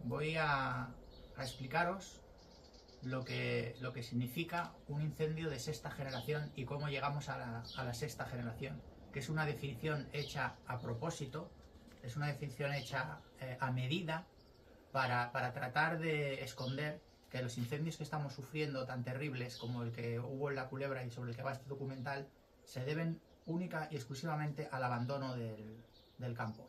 voy a explicaros lo que significa un incendio de sexta generación y cómo llegamos a la sexta generación, que es una definición hecha a propósito, es una definición hecha a medida para tratar de esconder que los incendios que estamos sufriendo tan terribles como el que hubo en La Culebra y sobre el que va este documental se deben única y exclusivamente al abandono del campo.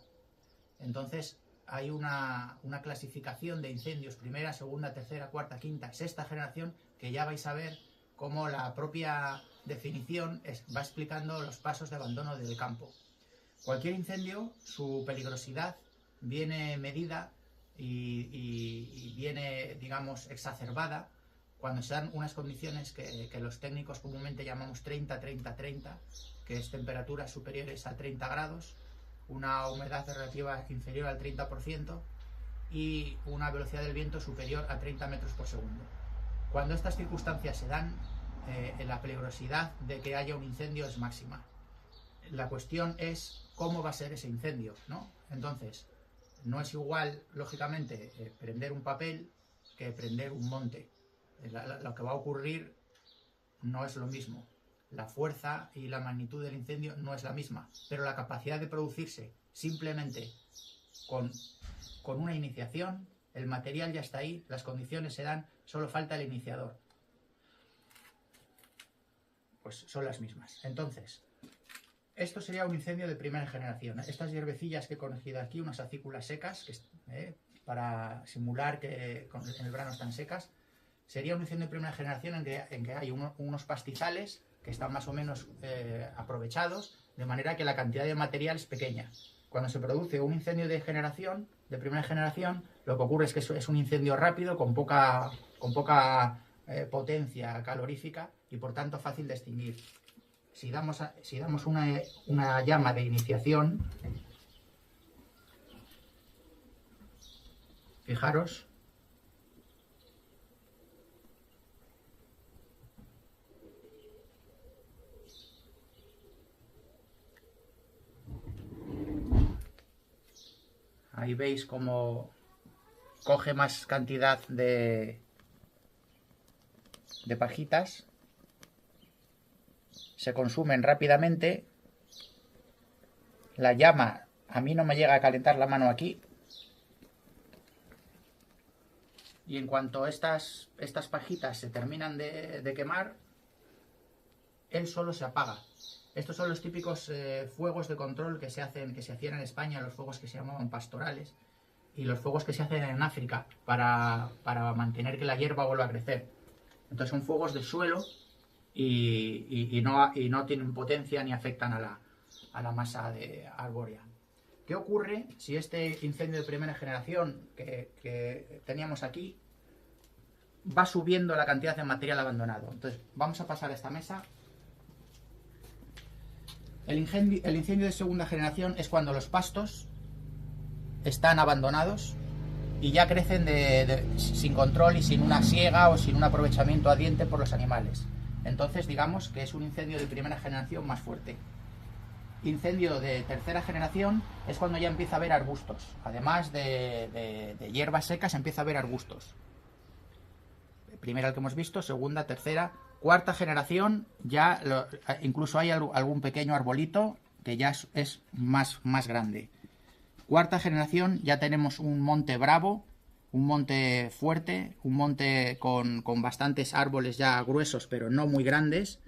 Entonces hay una clasificación de incendios, primera, segunda, tercera, cuarta, quinta, sexta generación, que ya vais a ver cómo la propia definición va explicando los pasos de abandono del campo. Cualquier incendio, su peligrosidad viene medida y viene, digamos, exacerbada cuando se dan unas condiciones que los técnicos comúnmente llamamos 30-30-30, que es temperaturas superiores a 30 grados, una humedad relativa inferior al 30% y una velocidad del viento superior a 30 metros por segundo. Cuando estas circunstancias se dan, la peligrosidad de que haya un incendio es máxima. La cuestión es cómo va a ser ese incendio, ¿no? Entonces, no es igual, lógicamente, prender un papel que prender un monte. Lo que va a ocurrir no es lo mismo. La fuerza y la magnitud del incendio no es la misma, pero la capacidad de producirse simplemente con una iniciación, el material ya está ahí, las condiciones se dan, solo falta el iniciador. Pues son las mismas. Entonces, esto sería un incendio de primera generación. Estas hierbecillas que he cogido aquí, unas acículas secas, para simular que en el verano están secas, sería un incendio de primera generación en que hay unos pastizales que están más o menos aprovechados, de manera que la cantidad de material es pequeña. Cuando se produce un incendio de primera generación, lo que ocurre es que es un incendio rápido, con poca potencia calorífica y por tanto fácil de extinguir. Si damos una llama de iniciación, fijaros, ahí veis cómo coge más cantidad de pajitas, se consumen rápidamente, la llama, a mí no me llega a calentar la mano aquí, y en cuanto estas pajitas se terminan de quemar, él solo se apaga. Estos son los típicos fuegos de control que se hacían en España, los fuegos que se llamaban pastorales, y los fuegos que se hacen en África para mantener que la hierba vuelva a crecer. Entonces son fuegos de suelo y no tienen potencia ni afectan a la masa arbórea. ¿Qué ocurre si este incendio de primera generación que teníamos aquí va subiendo la cantidad de material abandonado? Entonces vamos a pasar a esta mesa. El incendio de segunda generación es cuando los pastos están abandonados y ya crecen sin control y sin una siega o sin un aprovechamiento adiente por los animales. Entonces digamos que es un incendio de primera generación más fuerte. Incendio de tercera generación es cuando ya empieza a haber arbustos. Además de hierbas secas, empieza a haber arbustos. Primera el que hemos visto, segunda, tercera, cuarta generación, ya incluso hay algún pequeño arbolito que ya es más grande. Cuarta generación ya tenemos un monte bravo, un monte fuerte, un monte con bastantes árboles ya gruesos pero no muy grandes.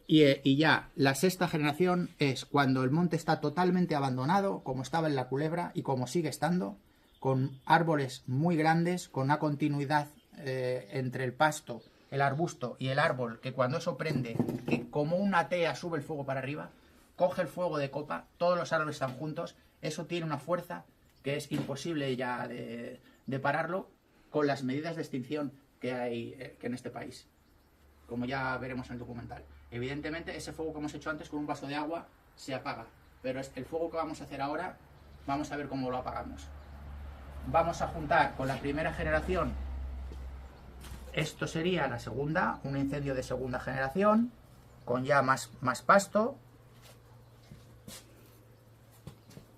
Y ya la sexta generación es cuando el monte está totalmente abandonado, como estaba en La Culebra y como sigue estando, con árboles muy grandes, con una continuidad entre el pasto, el arbusto y el árbol, que cuando eso prende, que como una tea sube el fuego para arriba, coge el fuego de copa, todos los árboles están juntos, eso tiene una fuerza que es imposible ya de pararlo con las medidas de extinción que hay en este país, como ya veremos en el documental. Evidentemente ese fuego que hemos hecho antes con un vaso de agua se apaga, pero el fuego que vamos a hacer ahora, vamos a ver cómo lo apagamos. Vamos a juntar con la primera generación, esto sería la segunda, un incendio de segunda generación, con ya más pasto.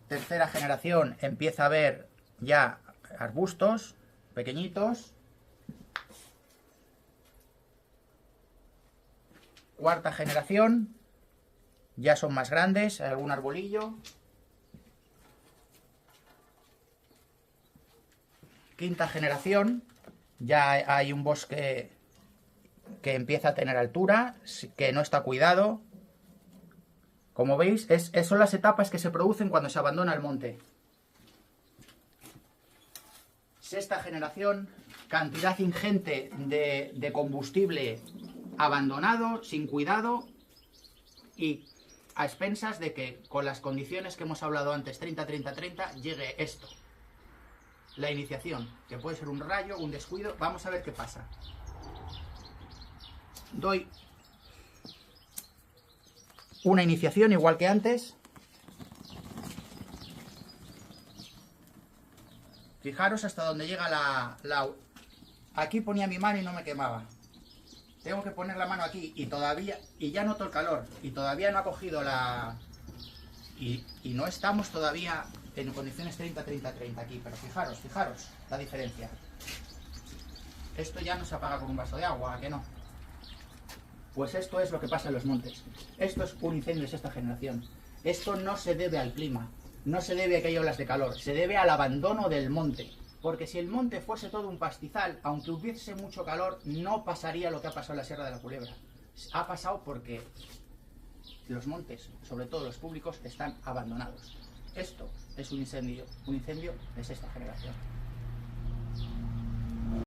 Tercera generación empieza a haber ya arbustos pequeñitos. Cuarta generación, ya son más grandes, hay algún arbolillo. Quinta generación, ya hay un bosque que empieza a tener altura, que no está cuidado. Como veis, son las etapas que se producen cuando se abandona el monte. Sexta generación, cantidad ingente de combustible abandonado, sin cuidado y a expensas de que con las condiciones que hemos hablado antes, 30-30-30, llegue esto. La iniciación, que puede ser un rayo, un descuido. Vamos a ver qué pasa. Doy una iniciación igual que antes. Fijaros hasta donde llega la... Aquí ponía mi mano y no me quemaba. Tengo que poner la mano aquí y todavía... Y ya noto el calor. Y todavía no ha cogido la... Y no estamos todavía en condiciones 30-30-30 aquí. Pero fijaros la diferencia. Esto ya no se apaga con un vaso de agua, ¿a que no? Pues esto es lo que pasa en los montes. Esto es un incendio de sexta generación. Esto no se debe al clima. No se debe a que haya olas de calor. Se debe al abandono del monte. Porque si el monte fuese todo un pastizal, aunque hubiese mucho calor, no pasaría lo que ha pasado en la Sierra de la Culebra. Ha pasado porque los montes, sobre todo los públicos, están abandonados. Esto es un incendio de sexta generación.